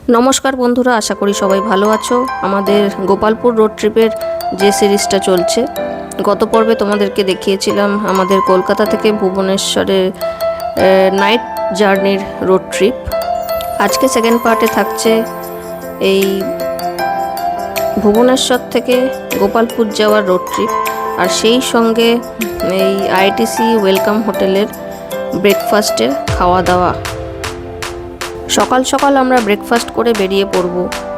নমস্কার বন্ধুরা, আশা করি সবাই ভালো আছো। আমাদের গোপালপুর রোড ট্রিপের যে সিরিজটা চলছে, গত পর্বে তোমাদেরকে দেখিয়েছিলাম আমাদের কলকাতা থেকে ভুবনেশ্বরের নাইট জার্নির রোড ট্রিপ। আজকে সেকেন্ড পার্টে থাকছে এই ভুবনেশ্বর থেকে গোপালপুর যাওয়ার রোড ট্রিপ, আর সেই সঙ্গে এই আইটিসি ওয়েলকাম হোটেলের ব্রেকফাস্টের খাওয়া দাওয়া। সকাল সকাল আমরা ব্রেকফাস্ট করে বেরিয়ে পড়ব।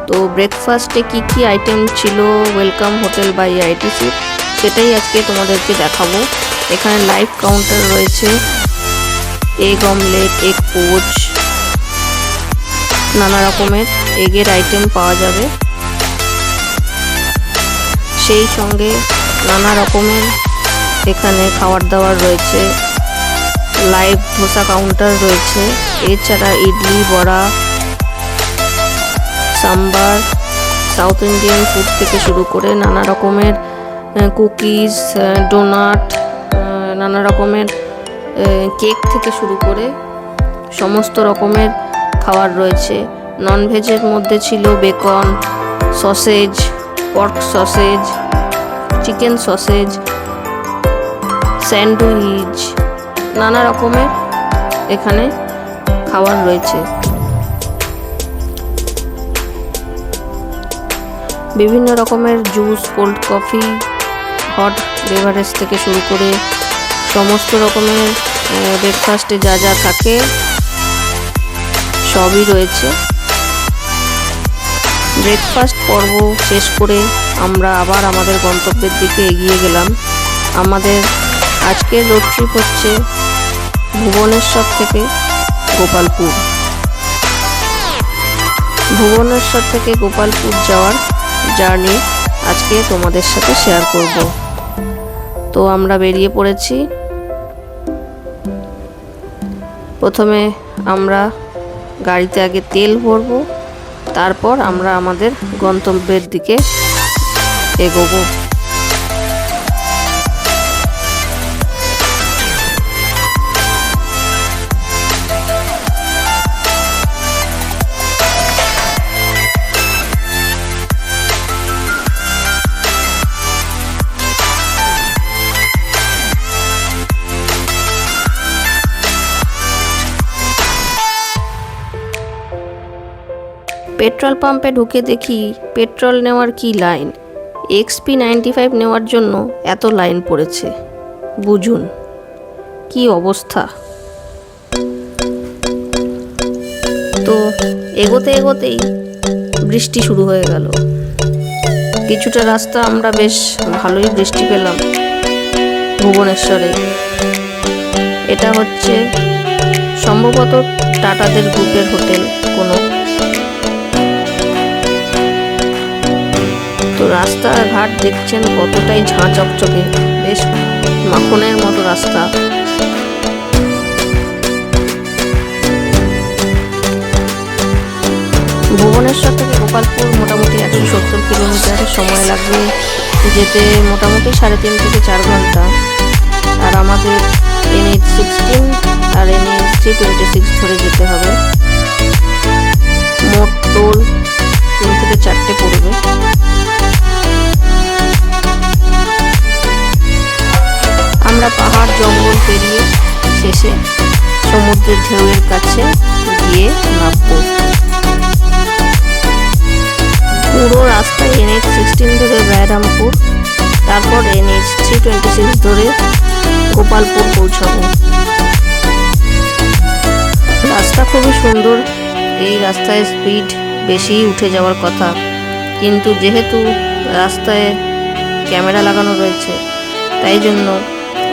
তো ব্রেকফাস্টে কি কি আইটেম ছিল ওয়েলকাম হোটেল বাই আইটিসি, সেটাই আজকে তোমাদেরকে দেখাবো। এখানে লাইভ কাউন্টার রয়েছে, এগ অমলেট, এগ পোচ, নানা রকমের এগের আইটেম পাওয়া যাবে। সেই সঙ্গে নানা রকমের এখানে খাবার দাবার রয়েছে, লাইভ ধোসা কাউন্টার রয়েছে। এছাড়া ইডলি, বড়া, সাম্বার, সাউথ ইন্ডিয়ান ফুড থেকে শুরু করে নানা রকমের কুকিজ, ডোনাট, নানা রকমের কেক থেকে শুরু করে সমস্ত রকমের খাবার রয়েছে। ননভেজের মধ্যে ছিল beacon, sausage, pork sausage, chicken sausage, sandwich, নানা রকমের এখানে খাবার রয়েছে। বিভিন্ন রকমের juice, cold coffee, hot beverage থেকে শুরু করে সমস্ত রকমের ব্রেকফাস্টে যা যা থাকে সবই রয়েছে। ব্রেকফাস্ট পর্ব শেষ করে আমরা আবার আমাদের গন্তব্যের দিকে এগিয়ে গেলাম। আমাদের আজকের রোড ট্রিপ হচ্ছে ভুবনেশ্বর থেকে গোপালপুর। ভুবনেশ্বর থেকে গোপালপুর যাওয়ার জার্নি আজকে তোমাদের সাথে শেয়ার করব। তো আমরা বেরিয়ে পড়েছি। প্রথমে আমরা গাড়িতে আগে তেল ভরবো, তারপর আমরা আমাদের গন্তব্যের দিকে এগোবো। পেট্রোল পাম্পে ঢুকে দেখি পেট্রোল নেওয়ার কি লাইন। XP 95 নেওয়ার জন্য এত লাইন পড়েছে, বুঝুন কি অবস্থা। তো এগোতে এগোতেই বৃষ্টি শুরু হয়ে গেল। কিছুটা রাস্তা আমরা বেশ ভালোই বৃষ্টি পেলাম ভুবনেশ্বরে। এটা হচ্ছে সম্ভবত টাটাদের গ্রুপের হোটেল কোনো। তো রাস্তাঘাট দেখছেন কতটাই ঝাঁ চকচকে, বেশ মাখনের মতো রাস্তা। ভুবনেশ্বর থেকে গোপালপুর মোটামুটি 170 কিলোমিটার, সময় লাগবে যেতে মোটামুটি 3.5 থেকে 4 ঘন্টা। আর আমাদের NH16 আর NH326 ধরে যেতে হবে। মোট টোল 3 থেকে 4টে পড়বে। আমরা পাহাড় জঙ্গল পেরিয়ে শেষে সমুদ্রের ঢেউয়ের কাছে গিয়ে নামবো। পুরো রাস্তায় NH16 ধরে রায়রামপুর, তারপর NH326 ধরে গোপালপুর পৌঁছাবো। রাস্তা খুবই সুন্দর। এই রাস্তায় স্পিড বেশি উঠে যাওয়ার কথা, কিন্তু যেহেতু রাস্তায় ক্যামেরা লাগানো রয়েছে, তাই জন্য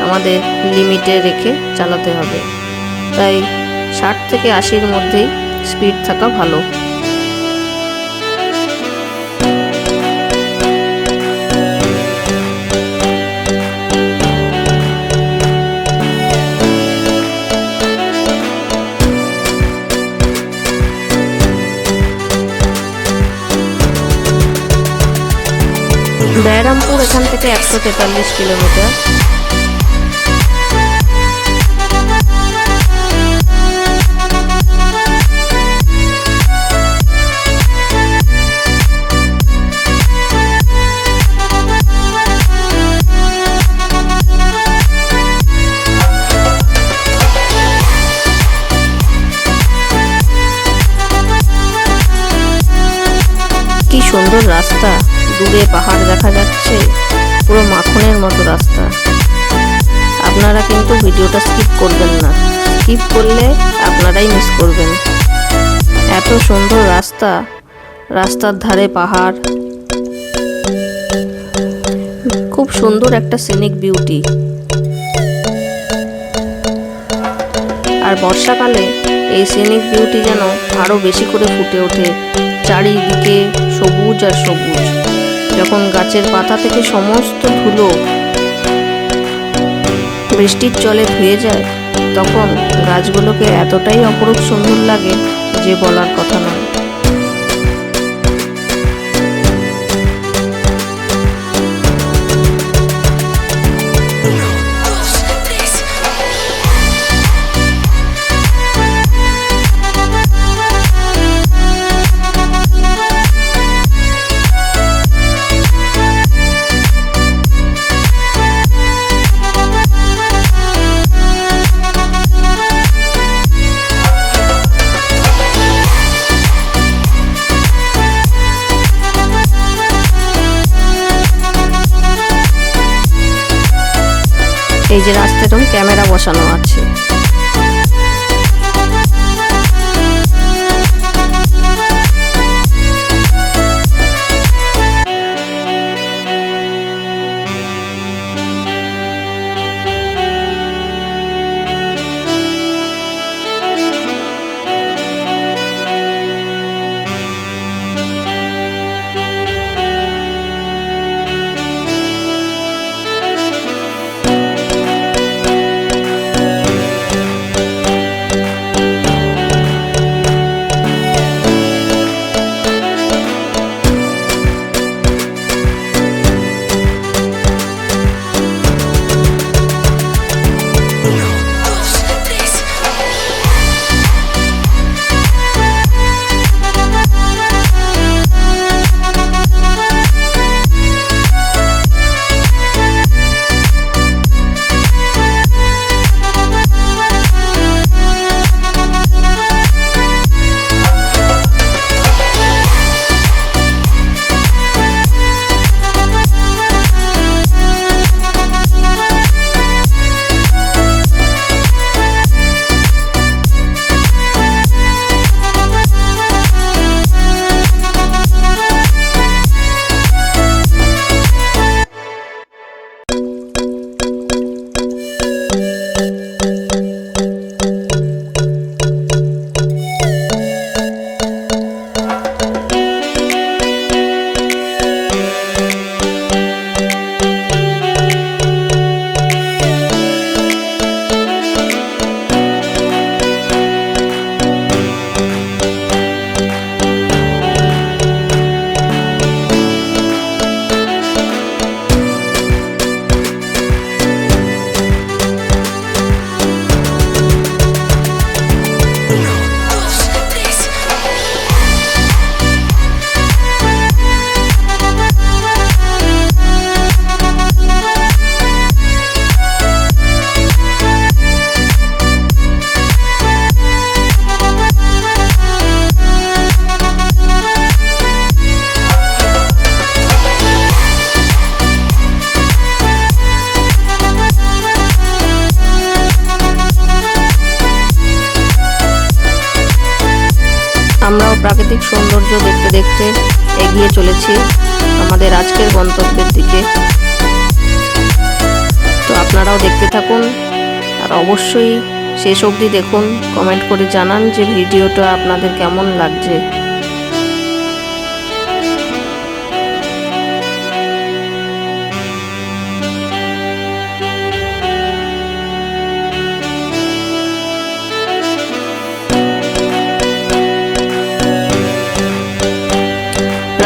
আমাদের লিমিটে রেখে চালাতে হবে। তাই 60 থেকে 80-র মধ্যেই স্পিড থাকা ভালো। রায়রামপুর এখান থেকে 143 কিলোমিটার। কি সুন্দর রাস্তা, দূরে পাহাড় দেখা যাচ্ছে, পুরো মাখনের মতো রাস্তা। আপনারা কিন্তু ভিডিওটা স্কিপ করবেন না, স্কিপ করলে আপনারাই মিস করবেন। এত সুন্দর রাস্তা, রাস্তার ধারে পাহাড়, খুব সুন্দর একটা সিনিক বিউটি। আর বর্ষাকালে এই সিনিক বিউটি যেন আরো বেশি করে ফুটে ওঠে, চারিদিকে সবুজ আর সবুজ। যখন গাছের পাতা থেকে সমস্ত ধুলো বৃষ্টির জলে ধুয়ে যায়, তখন গাছগুলোকে এতটাই অপরূপ সুন্দর লাগে যে বলার কথা নয়। এই যে রাস্তায় ক্যামেরা বসানো আছে। আমরাও প্রাকৃতিক সৌন্দর্য দেখতে দেখতে এগিয়ে চলেছি আমাদের আজকের গন্তব্যের দিকে। তো আপনারাও দেখতে থাকুন, আর অবশ্যই শেষ অবধি দেখুন, কমেন্ট করে জানান যে ভিডিওটা আপনাদের কেমন লাগছে।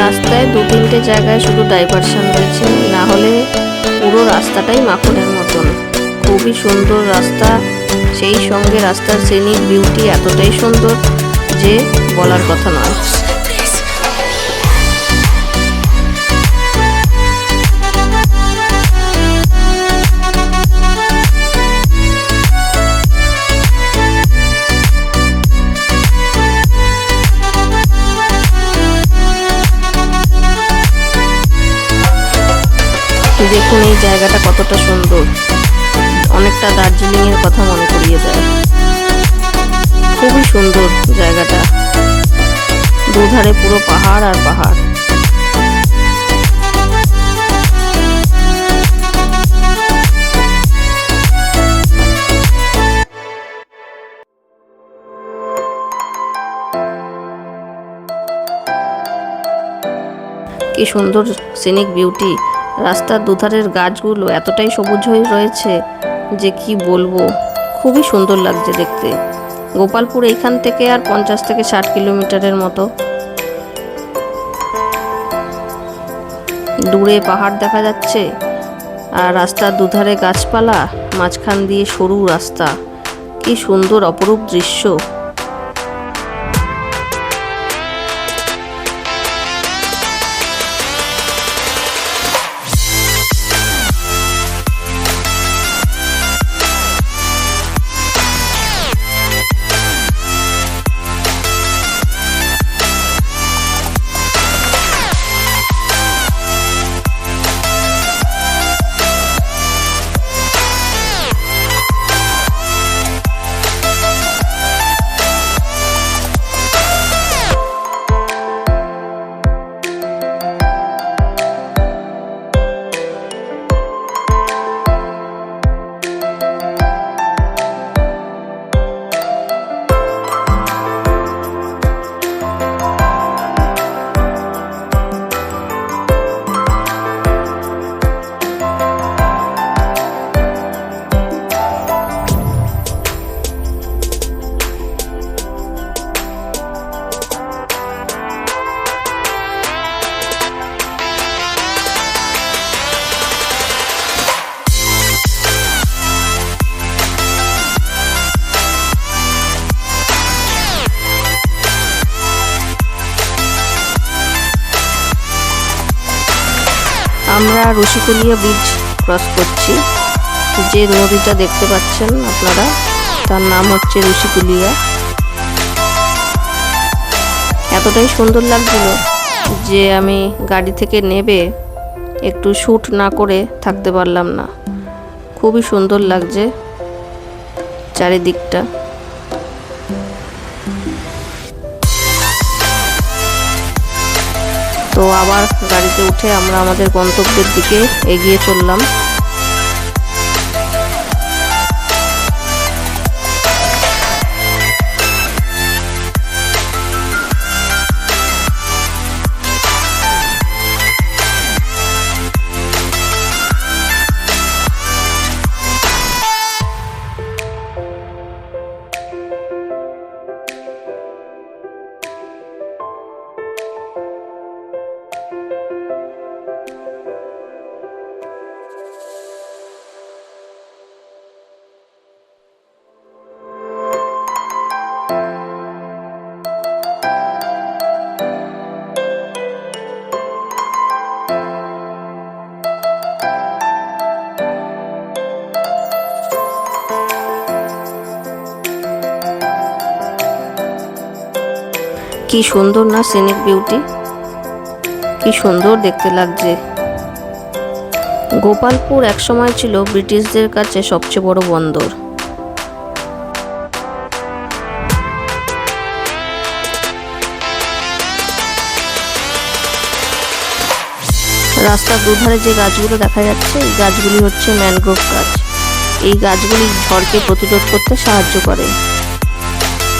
রাস্তায় 2-3টে জায়গায় শুধু ডাইভারশন রয়েছে, না হলে পুরো রাস্তাটাই মাখনের মতন। খুবই সুন্দর রাস্তা, সেই সঙ্গে রাস্তার সিনিক বিউটি এতটাই সুন্দর যে বলার কথা নয়। দেখুন এই জায়গাটা কতটা সুন্দর, অনেকটা দার্জিলিং এর কথা মনে করিয়ে দেয়। খুবই সুন্দর জায়গাটা, দুধারে পুরো পাহাড় আর পাহাড়। কি সুন্দর সিনিক বিউটি, রাস্তার দুধারের গাছগুলো এতটাই সবুজ হয়ে রয়েছে যে কি বলবো, খুবই সুন্দর লাগছে দেখতে। গোপালপুর এইখান থেকে আর 50 থেকে 60 কিলোমিটারের মতো। দূরে পাহাড় দেখা যাচ্ছে আর রাস্তার দুধারে গাছপালা, মাঝখান দিয়ে সরু রাস্তা। কি সুন্দর অপরূপ দৃশ্য। আমরা ঋষিকুলিয়া ব্রিজ ক্রস করছি। যে নদীটা দেখতে পাচ্ছেন আপনারা, তার নাম হচ্ছে ঋষিকুলিয়া। এতটাই সুন্দর লাগছিল যে আমি গাড়ি থেকে নেমে একটু শ্যুট না করে থাকতে পারলাম না। খুবই সুন্দর লাগছে চারিদিকটা। তো আবার গাড়িতে উঠে আমরা আমাদের গন্তব্যের দিকে এগিয়ে চললাম। কি সুন্দর না সিনিক বিউটি, কি সুন্দর দেখতে লাগছে। গোপালপুর একসময় ছিল ব্রিটিশদের কাছে সবচেয়ে বড় বন্দর। রাস্তার দুধারে যে গাছগুলো দেখা যাচ্ছে, এই গাছগুলি হচ্ছে ম্যানগ্রোভ গাছ। এই গাছগুলি ঝড়কে প্রতিরোধ করতে সাহায্য করে।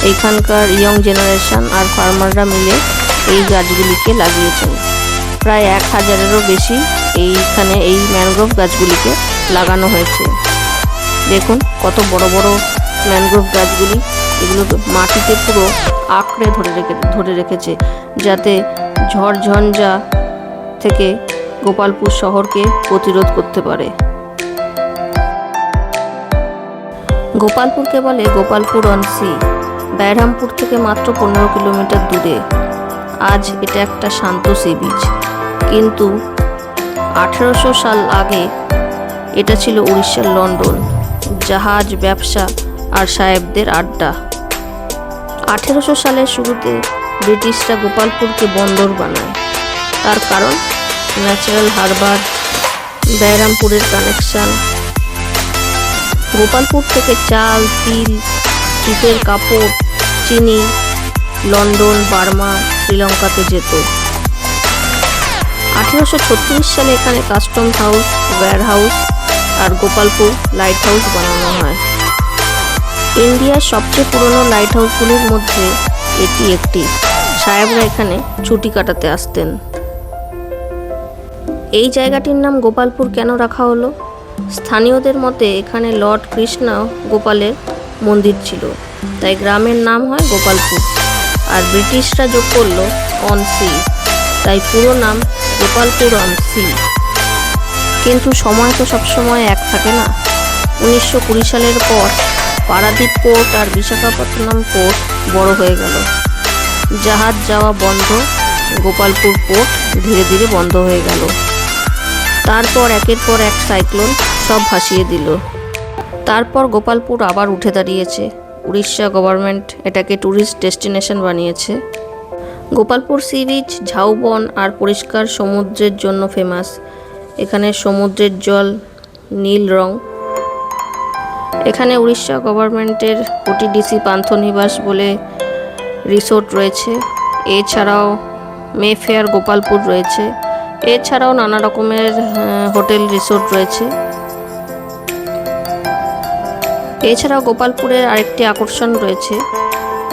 এইখানকার ইয়ং জেনারেশন আর ফার্মাররা মিলে এই গাছগুলিকে লাগিয়েছেন। প্রায় 1000-এরও বেশি এইখানে এই ম্যানগ্রোভ গাছগুলিকে লাগানো হয়েছে। দেখুন কত বড় বড় ম্যানগ্রোভ গাছগুলি, এগুলো মাটিতে পুরো আঁকড়ে ধরে রেখেছে, যাতে ঝড় ঝঞ্ঝা থেকে গোপালপুর শহরকে প্রতিরোধ করতে পারে। গোপালপুরকে বলে গোপালপুর অন সি। বেরহামপুর থেকে মাত্র 15 কিলোমিটার দূরে। আজ এটা একটা শান্ত সি বিচ, কিন্তু 1800 সাল আগে এটা ছিল উড়িষ্যার লন্ডন। জাহাজ, ব্যবসা আর সাহেবদের আড্ডা। 1800 সালের শুরুতে ব্রিটিশরা গোপালপুরকে বন্দর বানায়। তার কারণ ন্যাচারাল হারবার, বেহরামপুরের কানেকশন। গোপালপুর থেকে চাল, তিল, সুতের কাপড়, চিনি লন্ডন, বার্মা, শ্রীলঙ্কাতে যেত। 1836 সালে এখানে কাস্টম হাউস, ওয়্যার হাউস আর গোপালপুর লাইট হাউস বানানো হয়। ইন্ডিয়ার সবচেয়ে পুরনো লাইট হাউসগুলির মধ্যে এটি একটি। সাহেবরা এখানে ছুটি কাটাতে আসতেন। এই জায়গাটির নাম গোপালপুর কেন রাখা হলো? স্থানীয়দের মতে এখানে লর্ড কৃষ্ণ গোপালের মন্দির ছিল, তাই গ্রামের নাম হয় গোপালপুর। আর ব্রিটিশরা যোগ করলো অন সি, তাই পুরো নাম গোপালপুর অন সি। কিন্তু সময় তো সবসময় এক থাকে না। 1920 সালের পর পারাদ্বীপ পোর্ট আর বিশাখাপত্তনম পোর্ট বড় হয়ে গেল। জাহাজ যাওয়া বন্ধ, গোপালপুর পোর্ট ধীরে ধীরে বন্ধ হয়ে গেল। তারপর একের পর এক সাইক্লোন সব ভাসিয়ে দিল। তারপর গোপালপুর আবার উঠে দাঁড়িয়েছে। উড়িষ্যা গভর্নমেন্ট এটাকে ট্যুরিস্ট ডেস্টিনেশন বানিয়েছে। গোপালপুর সি বিচ ঝাউবন আর পরিষ্কার সমুদ্রের জন্য ফেমাস। এখানে সমুদ্রের জল নীল রং। এখানে উড়িষ্যা গভর্নমেন্টের ওটিডিসি পান্থনিবাস বলে রিসোর্ট রয়েছে। এছাড়াও মেফেয়ার গোপালপুর রয়েছে। এছাড়াও নানা রকমের হোটেল রিসোর্ট রয়েছে। এছাড়াও গোপালপুরের আরেকটি আকর্ষণ রয়েছে।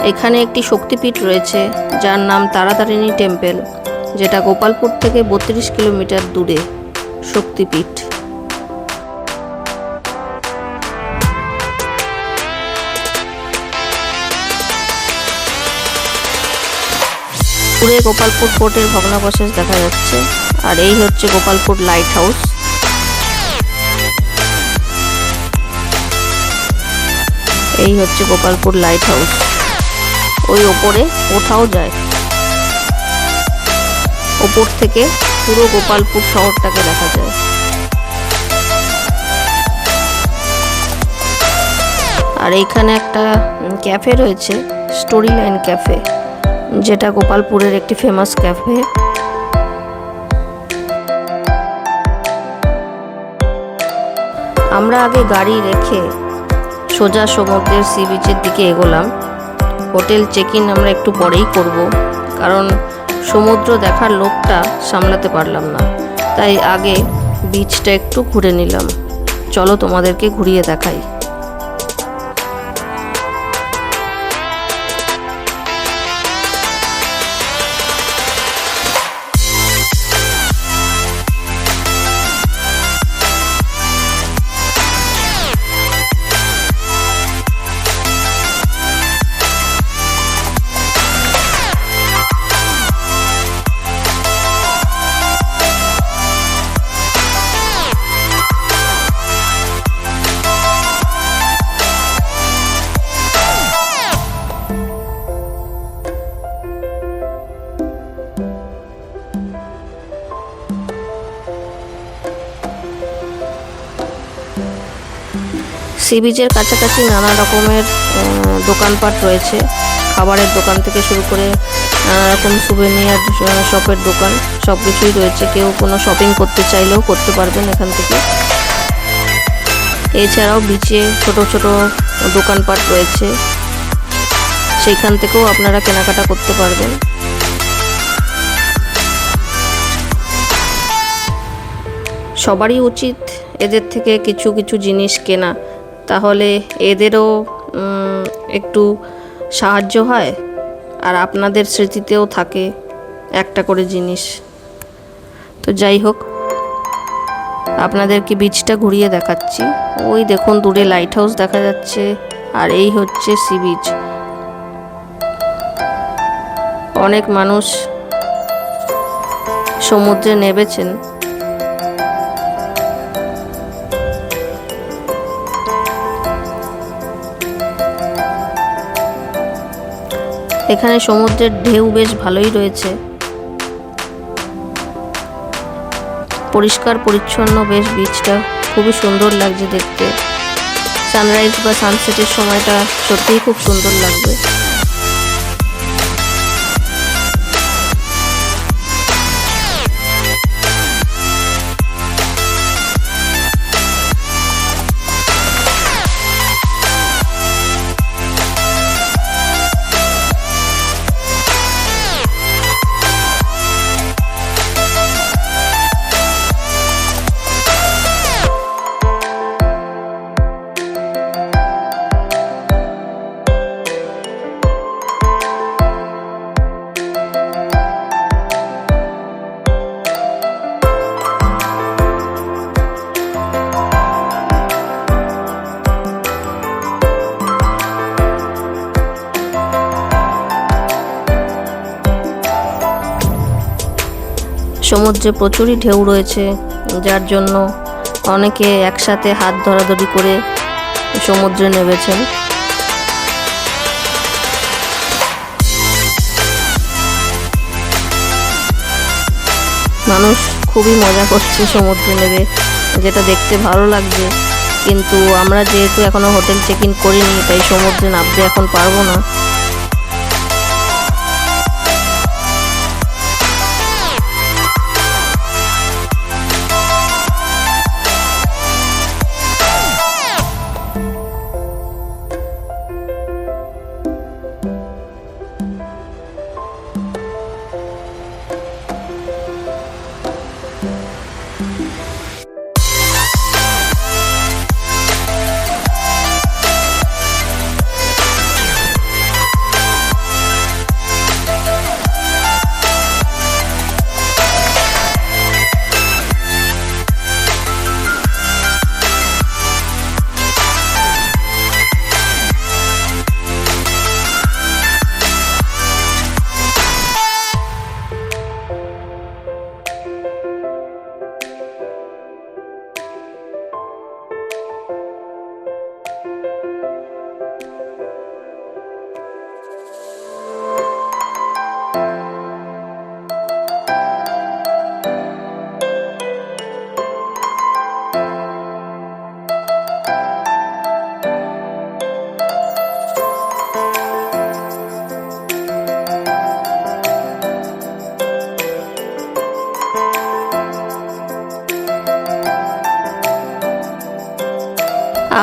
এখানে একটি শক্তিপীঠ রয়েছে যার নাম তারাতারিণী টেম্পল, যেটা গোপালপুর থেকে 32 কিলোমিটার দূরে শক্তিপীঠ। দূরে গোপালপুর ফোর্টের ভগ্নাবশেষ দেখা যাচ্ছে। আর এই হচ্ছে গোপালপুর লাইট হাউস। এই হচ্ছে গোপালপুর লাইট হাউস। ওই ওপরে ওঠাও যায়। ওপর থেকে পুরো গোপালপুর শহরটাকে দেখা যায়। আর এইখানে একটা ক্যাফে রয়েছে, স্টোরি লাইন ক্যাফে, যেটা গোপালপুরের একটি ফেমাস ক্যাফে। আমরা আগে গাড়ি রেখে সোজা সমুদ্রের সি বিচের দিকে এগোলাম। হোটেল চেক ইন আমরা একটু পরেই করব, কারণ সমুদ্র দেখার লোকটা সামলাতে পারলাম না, তাই আগে বিচটা একটু ঘুরে নিলাম। চলো তোমাদেরকে ঘুরিয়ে দেখাই। সি বিচের কাছাকাছি নানা রকমের দোকানপাট রয়েছে। খাবারের দোকান থেকে শুরু করে নানা রকম সুভেনিয়ার শপের দোকান, সব কিছুই রয়েছে। কেউ কোনো শপিং করতে চাইলেও করতে পারবেন এখান থেকে। এছাড়াও বিচে ছোট ছোট দোকানপাট রয়েছে, সেইখান থেকেও আপনারা কেনাকাটা করতে পারবেন। সবারই উচিত এদের থেকে কিছু কিছু জিনিস কেনা, তাহলে এদেরও একটু সাহায্য হয় আর আপনাদের স্মৃতিতেও থাকে একটা করে জিনিস। তো যাই হোক, আপনাদেরকে বিচটা ঘুরিয়ে দেখাচ্ছি। ওই দেখুন দূরে লাইট হাউস দেখা যাচ্ছে, আর এই হচ্ছে সি বিচ। অনেক মানুষ সমুদ্রে নেমেছেন। এখানে সমুদ্রের ঢেউ বেশ ভালোই রয়েছে, পরিষ্কার পরিচ্ছন্ন বেশ বিচটা, খুবই সুন্দর লাগছে দেখতে। সানরাইজ বা সানসেটের সময়টা সত্যিই খুব সুন্দর লাগবে। সমুদ্রে প্রচুরই ঢেউ রয়েছে, যার জন্য অনেকে একসাথে হাত ধরাধরি করে সমুদ্রে নেমেছেন। মানুষ খুবই মজা করছে সমুদ্রে নেমে, যেটা দেখতে ভালো লাগছে। কিন্তু আমরা যেহেতু এখনো হোটেল চেক ইন করিনি, তাই সমুদ্রে নামতে এখন পারবো না।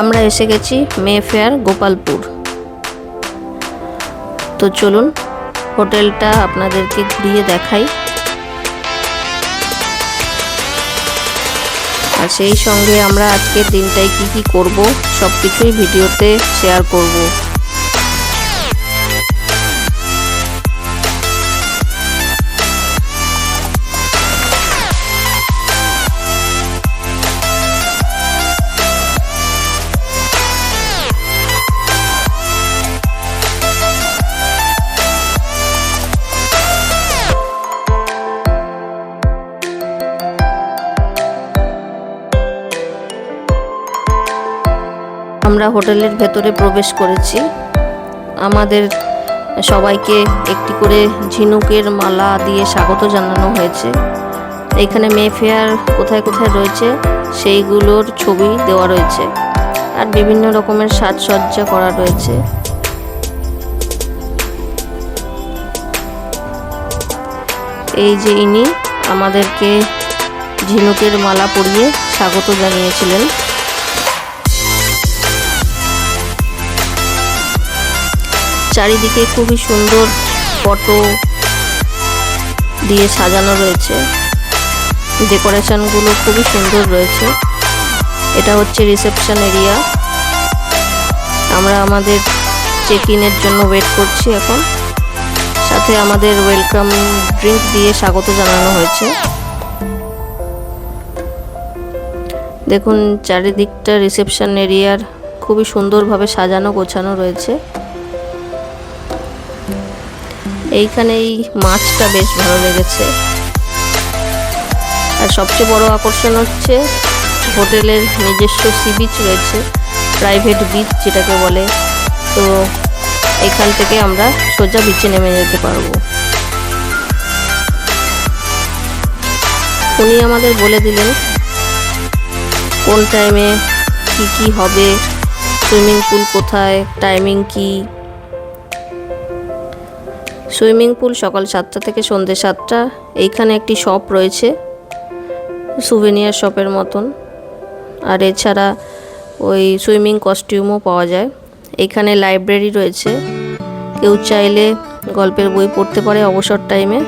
আমরা এসে গেছি মেফেয়ার গোপালপুর। তো চলুন হোটেলটা আপনাদেরকে ঘুরিয়ে দেখাই, আর সেই সঙ্গে আমরা আজকের দিনটায় কি কি করব সব কিছুই ভিডিওতে শেয়ার করব। আমরা হোটেলের ভেতরে প্রবেশ করেছি। আমাদের সবাইকে একটি করে ঝিনুকের মালা দিয়ে স্বাগত জানানো হয়েছে। এখানে মেফেয়ার কোথায় কোথায় রয়েছে সেইগুলোর ছবি দেওয়া রয়েছে, আর বিভিন্ন রকমের সাজসজ্জা করা রয়েছে। এই যে ইনি আমাদেরকে ঝিনুকের মালা পরিয়ে স্বাগত জানিয়েছিলেন। চারিদিকে খুবই সুন্দর ফটো দিয়ে সাজানো রয়েছে, ডেকোরেশনগুলো খুবই সুন্দর রয়েছে। এটা হচ্ছে রিসেপশন এরিয়া। আমরা আমাদের চেক ইনের জন্য ওয়েট করছি এখন। সাথে আমাদের ওয়েলকাম ড্রিঙ্ক দিয়ে স্বাগত জানানো হয়েছে। দেখুন চারিদিকটা রিসেপশন এরিয়ার খুবই সুন্দরভাবে সাজানো গোছানো রয়েছে। এইখানে এই মাছটা বেশ ভালো লেগেছে। আর সবচেয়ে বড় আকর্ষণ হচ্ছে হোটেলের নিজস্ব সি বিচ রয়েছে, প্রাইভেট বিচ যেটাকে বলে। তো এখান থেকে আমরা সোজা বিচে নেমে যেতে পারবো। উনি আমাদের বলে দিলেন কোন টাইমে কি কি হবে, সুইমিং পুল কোথায়, টাইমিং কি। সুইমিং পুল সকাল 7টা থেকে সন্ধ্যে 7টা। এইখানে একটি শপ রয়েছে, সুভেনিয়ার শপের মতন। আর এছাড়া ওই সুইমিং কস্টিউমও পাওয়া যায়। এখানে লাইব্রেরি রয়েছে, কেউ চাইলে গল্পের বই পড়তে পারে অবসর টাইমে।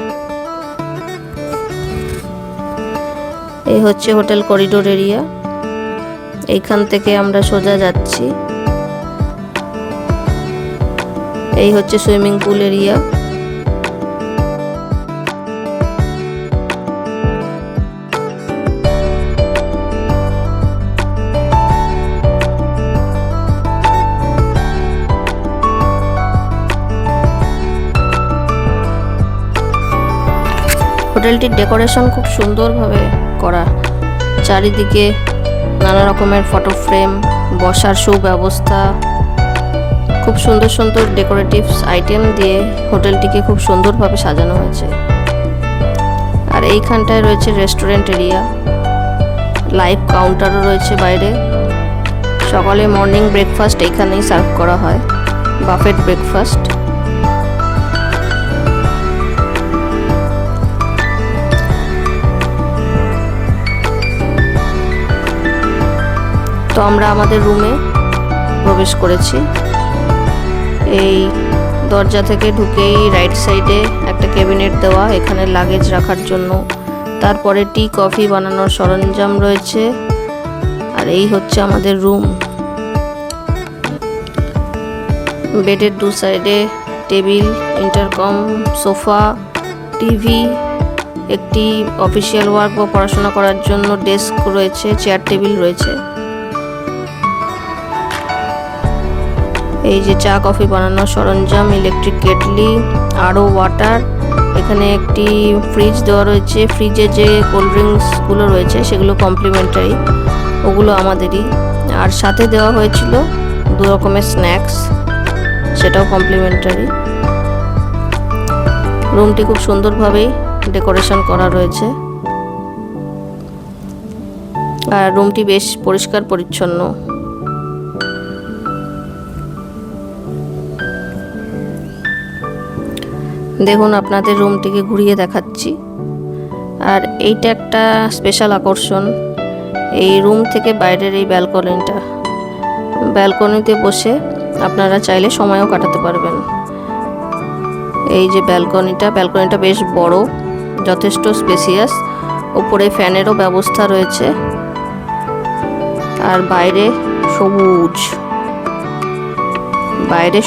এই হচ্ছে হোটেল করিডোর এরিয়া। এইখান থেকে আমরা সোজা যাচ্ছি। এই হচ্ছে সুইমিং পুল এরিয়া। হোটেলটির ডেকোরেশন খুব সুন্দরভাবে করা, চারিদিকে নানা রকমের ফটো ফ্রেম, বসার সুব্যবস্থা, খুব সুন্দর সুন্দর ডেকোরেটিভস আইটেম দিয়ে হোটেলটিকে খুব সুন্দরভাবে সাজানো হয়েছে। আর এইখানটায় রয়েছে রেস্টুরেন্ট এরিয়া, লাইভ কাউন্টারও রয়েছে বাইরে। সকালে মর্নিং ব্রেকফাস্ট এইখানেই সার্ভ করা হয়, বাফেট ব্রেকফাস্ট। তো আমরা আমাদের রুমে প্রবেশ করেছি। এই দরজা থেকে ঢুকেই রাইট সাইডে একটা ক্যাবিনেট দেওয়া, এখানে লাগেজ রাখার জন্য। তারপরে টি কফি বানানোর সরঞ্জাম রয়েছে। আর এই হচ্ছে আমাদের রুম। বেডের দু সাইডে টেবিল, ইন্টারকম, সোফা, টিভি, একটি অফিসিয়াল ওয়ার্ক বা পড়াশোনা করার জন্য ডেস্ক রয়েছে, চেয়ার টেবিল রয়েছে। এই যে চা কফি বানানোর সরঞ্জাম, ইলেকট্রিক কেটলি, আরও ওয়াটার। এখানে একটি ফ্রিজ দেওয়া রয়েছে, ফ্রিজে যে কোল্ড ড্রিঙ্কসগুলো রয়েছে সেগুলো কমপ্লিমেন্টারি, ওগুলো আমাদেরই। আর সাথে দেওয়া হয়েছিল 2 রকমের স্ন্যাক্স, সেটাও কমপ্লিমেন্টারি। রুমটি খুব সুন্দরভাবেই ডেকোরেশন করা রয়েছে, আর রুমটি বেশ পরিষ্কার পরিচ্ছন্ন। দেখুন, আপনাদের রুমটিকে ঘুরিয়ে দেখাচ্ছি। আর এইটা একটা স্পেশাল আকর্ষণ, এই রুম থেকে বাইরের এই ব্যালকনিতে বসে আপনারা চাইলে সময়ও কাটাতে পারবেন। এই যে ব্যালকনিটা বেশ বড়, যথেষ্ট স্পেসিয়াস। উপরে ফ্যানেরও ব্যবস্থা রয়েছে। আর বাইরে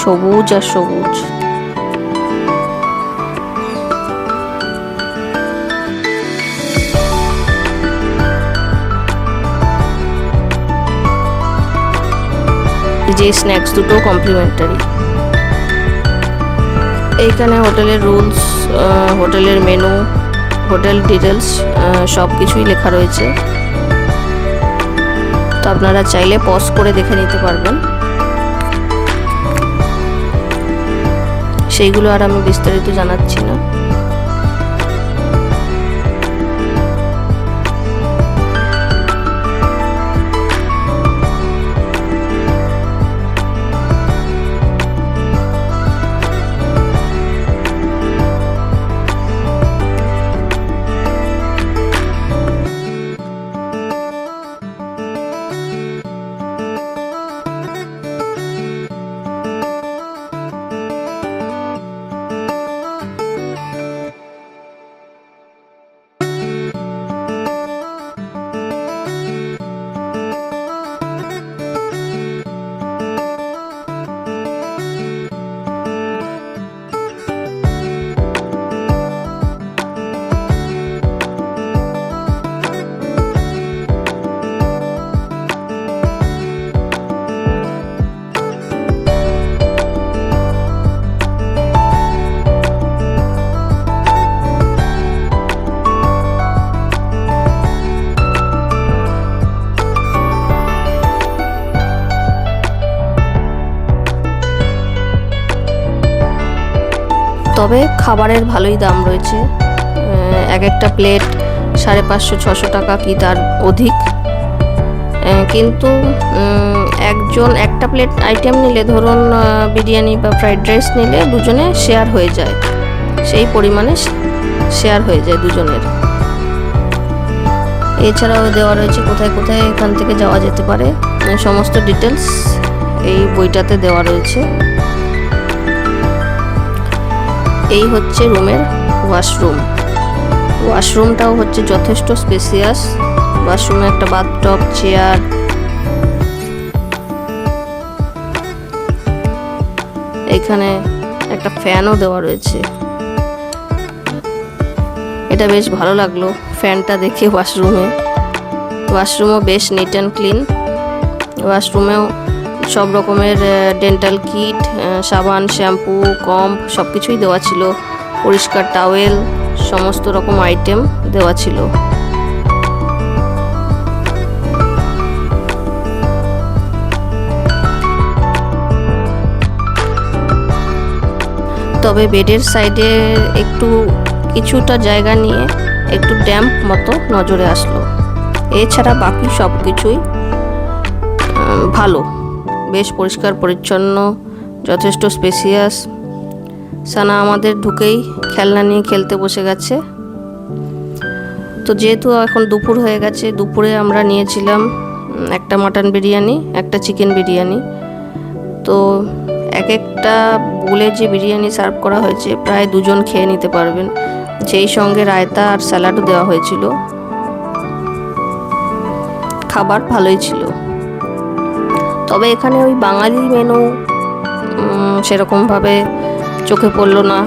সবুজ আর সবুজ। যে স্ন্যাক্স দুটো কমপ্লিমেন্টারি। এইখানে হোটেলের রুলস, হোটেলের মেনু, হোটেল ডিটেলস সব কিছুই লেখা রয়েছে। তো আপনারা চাইলে পজ করে দেখে নিতে পারবেন। সেইগুলো আর আমি বিস্তারিত জানাচ্ছি না। তবে খাবারের ভালোই দাম রয়েছে। এক একটা প্লেট 550-600 টাকা কি তার অধিক। কিন্তু একজন একটা প্লেট আইটেম নিলে, ধরুন বিরিয়ানি বা ফ্রাইড রাইস নিলে দুজনে শেয়ার হয়ে যায়, সেই পরিমাণে শেয়ার হয়ে যায় দুজনের। এছাড়াও দেওয়া রয়েছে কোথায় কোথায় এখান থেকে যাওয়া যেতে পারে, সমস্ত ডিটেলস এই বইটাতে দেওয়া রয়েছে। এই হচ্ছে রুমের ওয়াশরুমটাও হচ্ছে যথেষ্ট স্পেসিয়াস। ওয়াশরুমে একটা বাথটব, চেয়ার, এখানে একটা ফ্যানও দেওয়া রয়েছে। এটা বেশ ভালো লাগলো ফ্যানটা দেখে। ওয়াশরুমও বেশ নিট অ্যান্ড ক্লিন। ওয়াশরুমেও সব রকমের ডেন্টাল কিট, সাবান, শ্যাম্পু, কম্ব সব কিছুই দেওয়া ছিল। পরিষ্কার টাওয়েল সমস্ত রকম আইটেম দেওয়া ছিল। তবে বেডের সাইডে একটু কিছুটা জায়গা নিয়ে একটু ড্যাম্প মতো নজরে আসলো। এছাড়া বাকি সব কিছুই ভালো, বেশ পরিষ্কার পরিচ্ছন্ন, যথেষ্ট স্পেসিয়াস। সানা আমাদের ঢুকেই খেলনা নিয়ে খেলতে বসে গেছে। তো যেহেতু এখন দুপুর হয়ে গেছে, দুপুরে আমরা নিয়েছিলাম একটা মাটন বিরিয়ানি, একটা চিকেন বিরিয়ানি। তো এক একটা বলে যে বিরিয়ানি সার্ভ করা হয়েছে প্রায় 2 জন খেয়ে নিতে পারবেন। সেই সঙ্গে রায়তা আর স্যালাডও দেওয়া হয়েছিল। খাবার ভালোই ছিল। তবে এখানে ওই বাঙালি মেনু সেরকমভাবে চোখে পড়লো না।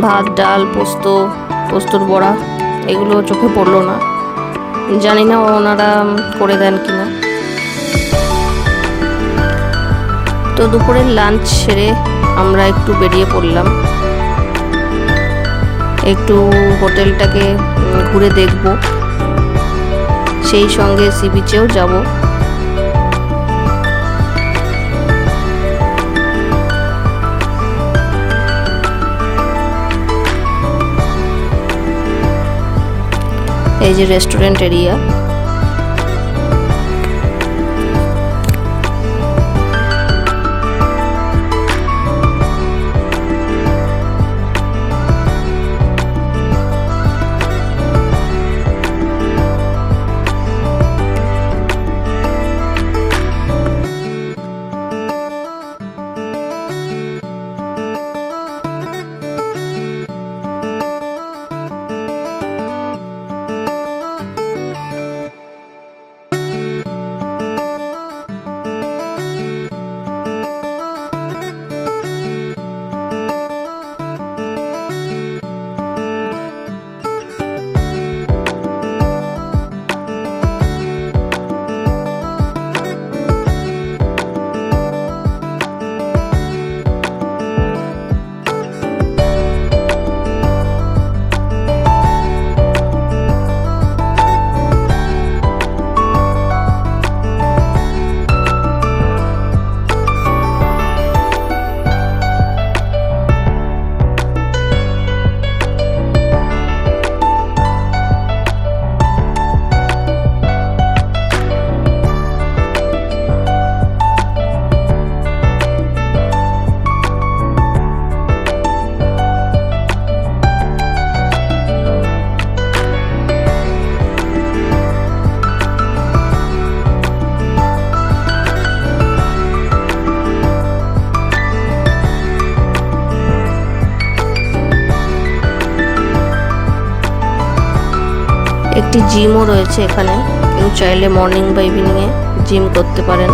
ভাত, ডাল, পোস্তর বড়া এগুলো চোখে পড়লো না। জানি না ওনারা করে দেন কিনা। তো দুপুরের লাঞ্চ সেরে আমরা একটু বেরিয়ে পড়লাম, একটু হোটেলটাকে ঘুরে দেখব, সেই সঙ্গে সি বিচেও যাব। এই যে রেস্টুরেন্ট এরিয়া। একটি জিমও রয়েছে এখানে, কেউ চাইলে মর্নিং বা ইভিনিংয়ে জিম করতে পারেন।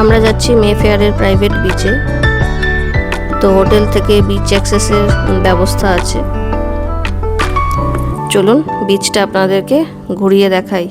আমরা যাচ্ছি মেফেয়ারের প্রাইভেট বিচে। তো হোটেল থেকে বিচ অ্যাক্সেসের ব্যবস্থা আছে। চলুন বিচটা আপনাদেরকে ঘুরিয়ে দেখাই।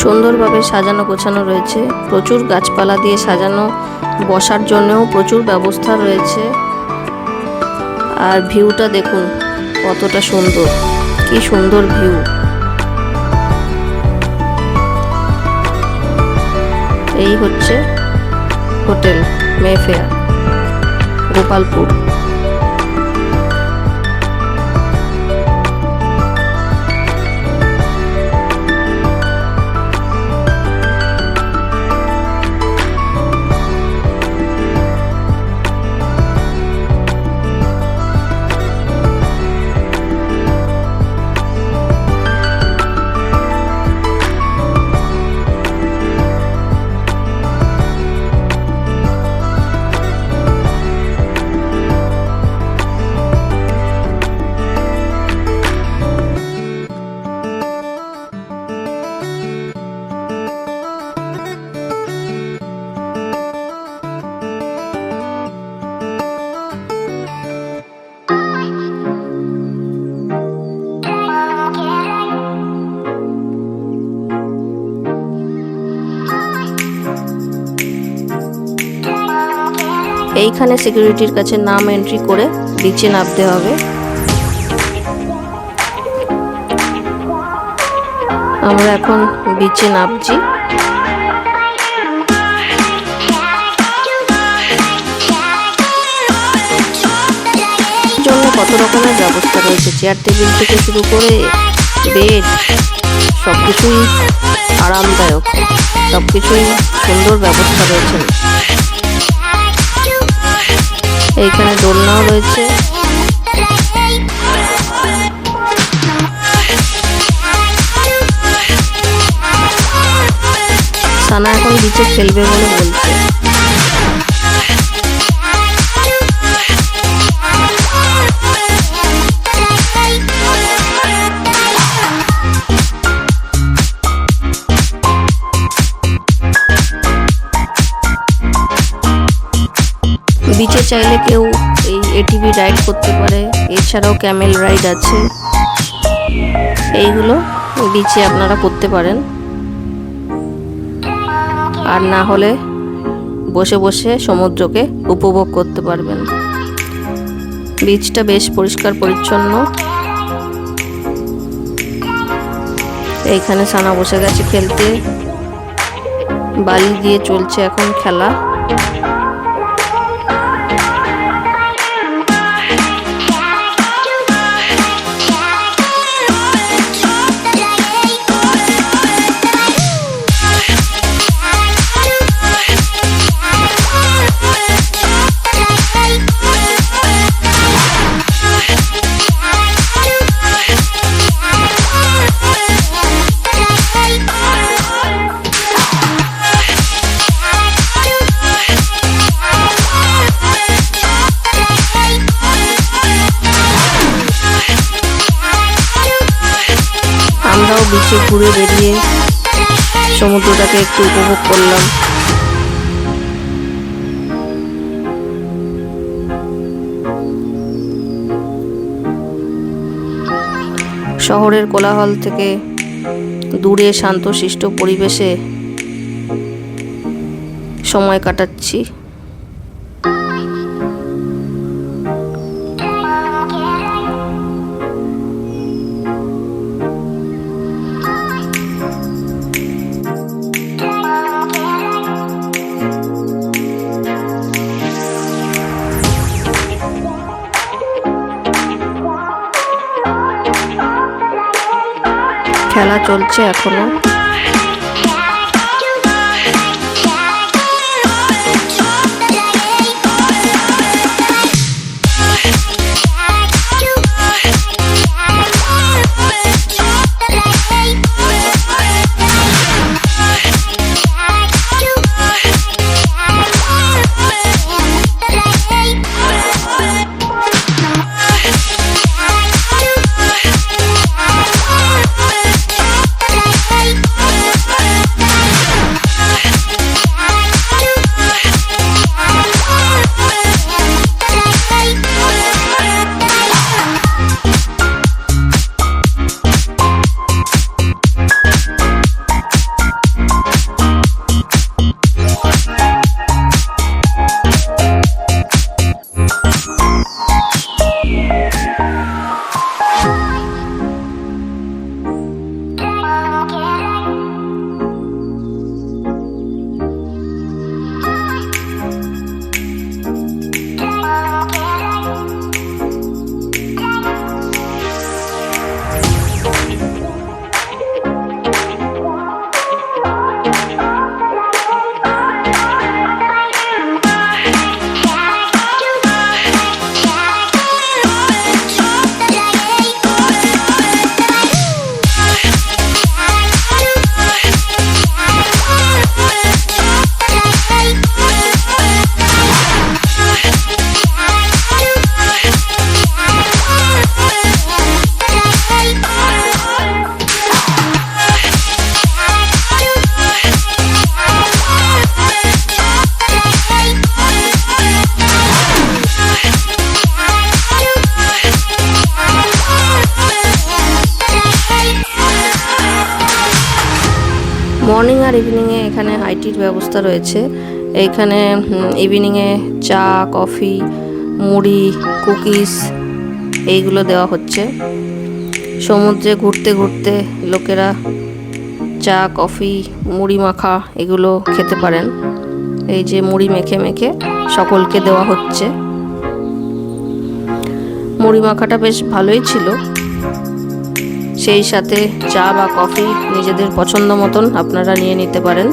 সুন্দরভাবে সাজানো গোছানো রয়েছে, প্রচুর গাছপালা দিয়ে সাজানো, বসার জন্যও প্রচুর ব্যবস্থা রয়েছে। আর ভিউটা দেখুন কতটা সুন্দর, কি সুন্দর ভিউ। এই হচ্ছে হোটেল মেফেয়ার, গোপালপুর। এইখানে সিকিউরিটির কাছে নাম এন্ট্রি করে বিচে নামতে হবে। আমরা এখন বিচে নামছি। জন্য কত রকমের ব্যবস্থা রয়েছে, চেয়ার টেবিল থেকে শুরু করে বেড, সবকিছুই আরামদায়ক, সবকিছুই সুন্দর ব্যবস্থা রয়েছে। এইখানে দোলনাও রয়েছে। সানা এখন বিচে খেলবে বলে বলছে। বিচে চাইলে কেউ এই এটিভি রাইড করতে পারে, এছাড়াও ক্যামেল রাইড আছে। এইগুলো বিচে আপনারা করতে পারেন, আর না হলে বসে বসে সমুদ্রকে উপভোগ করতে পারবেন। বিচটা বেশ পরিষ্কার পরিচ্ছন্ন। এইখানে সানা বসে গেছে খেলতে, বালি দিয়ে চলছে এখন খেলা। আমরাও বিচে ঘুরে বেরিয়ে সমুদ্রটাকে একটু উপভোগ করলাম। শহরের কোলাহল থেকে দূরে শান্তশিষ্ট পরিবেশে সময় কাটাচ্ছি। খেলা চলছে এখনো। Hey! মর্নিং আর ইভিনিংয়ে এখানে হাই টির ব্যবস্থা রয়েছে। এইখানে ইভিনিংয়ে চা, কফি, মুড়ি, কুকিজ এইগুলো দেওয়া হচ্ছে। সমুদ্রে ঘুরতে ঘুরতে লোকেরা চা, কফি, মুড়ি মাখা এগুলো খেতে পারেন। এই যে মুড়ি মেখে মেখে সকলকে দেওয়া হচ্ছে। মুড়ি মাখাটা বেশ ভালোই ছিল। সেই সাথে চা বা কফি নিজেদের পছন্দ মতন আপনারা নিয়ে নিতে পারেন।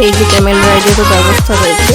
এই যে ক্যামেল রাইডেরও ব্যবস্থা রয়েছে।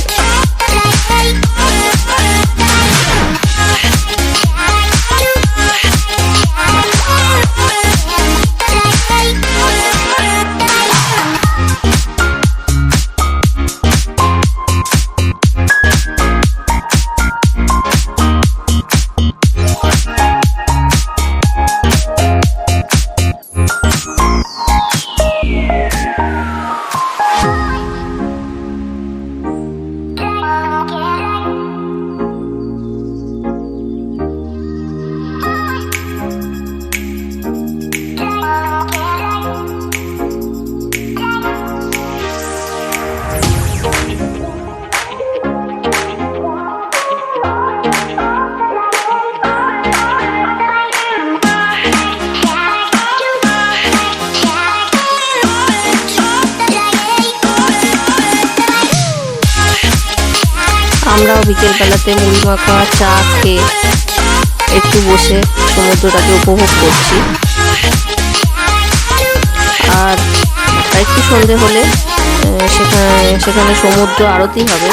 আমরাও বিকেলবেলাতে মুড়ি মাখা চা খেয়ে একটু বসে সমুদ্রটাকে উপভোগ করছি। আর একটু সন্ধে হলে সেখানে সমুদ্র আরতি হবে।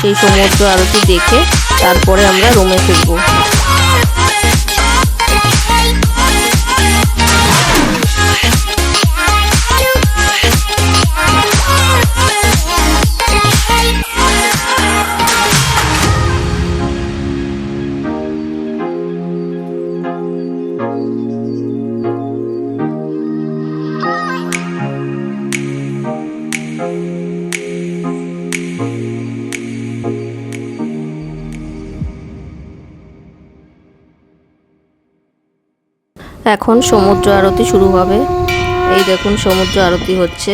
সেই সমুদ্র আরতি দেখে তারপরে আমরা রুমে ফিরবো। এখন সমুদ্র আরতি শুরু হবে। এই দেখুন সমুদ্র আরতি হচ্ছে।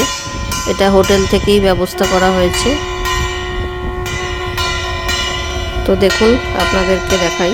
এটা হোটেল থেকেই ব্যবস্থা করা হয়েছে। তো দেখুন আপনাদেরকে দেখাই।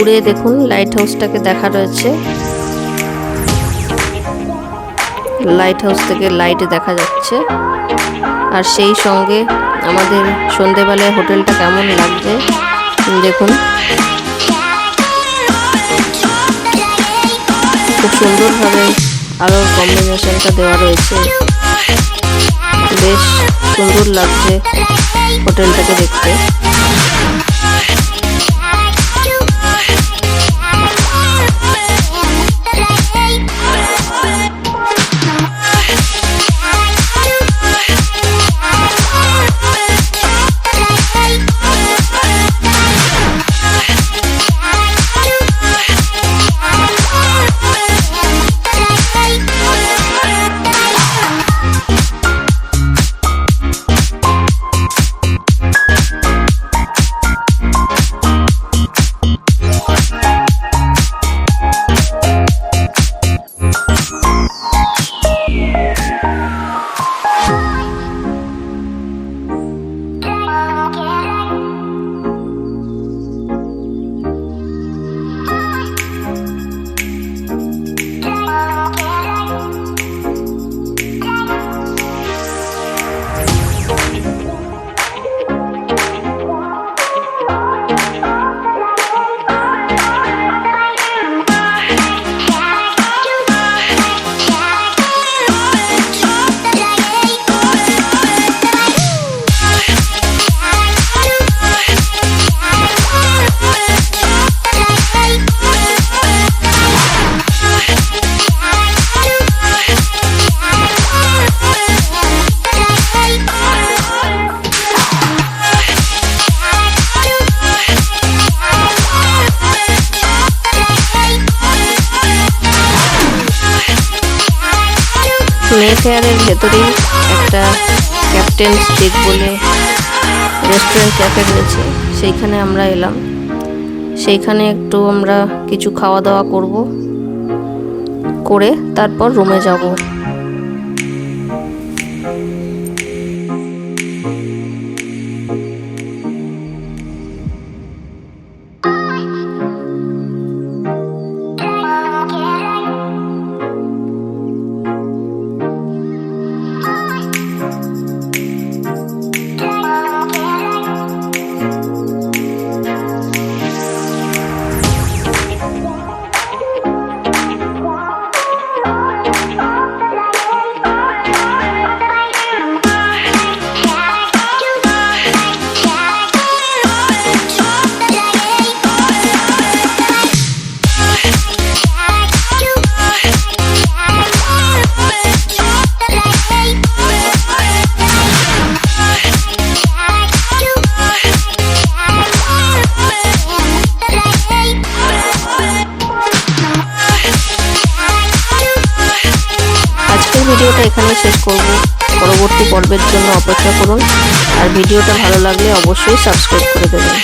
দূরে দেখুন লাইট হাউসটাকে দেখা রয়েছে। লাইট হাউস থেকে লাইট দেখা যাচ্ছে। আর সেই সঙ্গে আমাদের সন্ধেবেলায় হোটেলটা কেমন লাগছে দেখুন। খুব সুন্দরভাবে আলোর কম্বিনেশনটা দেওয়া রয়েছে, বেশ সুন্দর লাগছে হোটেলটাকে দেখতে। মেফেয়ারের ভেতরেই একটা ক্যাপ্টেন স্টিক বলে রেস্টুরেন্ট ক্যাফে রয়েছে, সেইখানে আমরা এলাম। সেইখানে একটু আমরা কিছু খাওয়া দাওয়া করে তারপর রুমে যাব। ভিডিওটা এখানে শেষ করব। পরবর্তী পর্বের জন্য অপেক্ষা করুন। আর ভিডিওটা ভালো লাগলে অবশ্যই সাবস্ক্রাইব করে দেবেন।